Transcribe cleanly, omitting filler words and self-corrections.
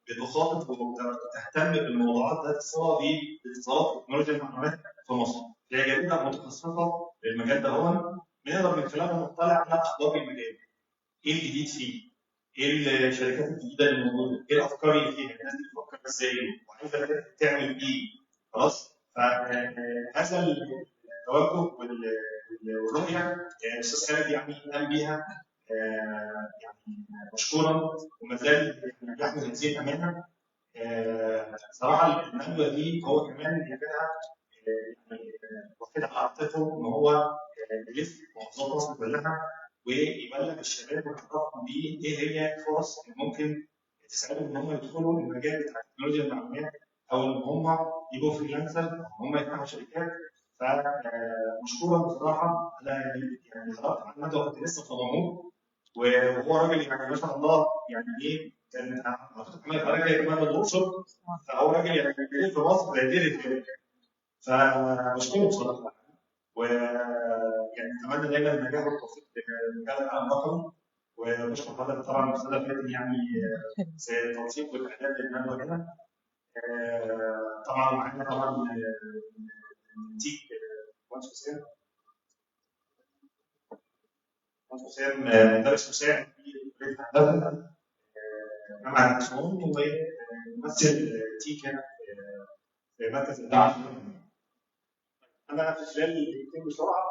بتخاطب وتهتم بالموضوعات ذات الصله باتصالات وتكنولوجيا المعلومات في مصر. هي جريده متخصصه للمجال ده، هو بنقدر من خلالها نطلع على اخبار المجال، ايه الجديد فيه، ايه الشركات الجديده اللي موجوده، ايه الافكار اللي فيها، الناس دي بتفكر ازاي وعايزه تعمل ايه. خلاص، فهذا التوجه والرؤيه الاستاذ خالد يعني قام بيها يعني مشكورا، وما زال يحمل هذه الامانه. صراحه الندوه دي هو كمان بيعملها يعني واخدها على عاتقه ان هو يلف محافظات مصر كلها ويبلغ الشباب ويعرفهم بيه ايه هي الفرص اللي ممكن تساعدهم ان هم يدخلوا المجال بتاع تكنولوجيا المعلومات، او ان هم يبقوا فريلانسر او هم يفتحوا شركات. فمشكورا بصراحه انا يعني حضرت على الندوه كنت لسه في ضمنهور، وهو راجل يعني ما شاء الله يعني ايه، كان اعتقد كمان جاي كمان من الاقصر، فهو راجل يعني كبير في مصر زي فمشكور بصراحه. ويعني اتمنى دايما النجاح والتوفيق لمجال العالم الرقمي، وبشكر حضرتك طبعا استاذ فاتن يعني في التنسيق والاعداد للندوه هنا. طبعا معانا طبعا تيك مهندس حسين، مدرس مساعد في كليه الهندسه جامعه اسوان، وممثل تيك هنا في مركز الدعم. انا في خلال دقيقتين بسرعه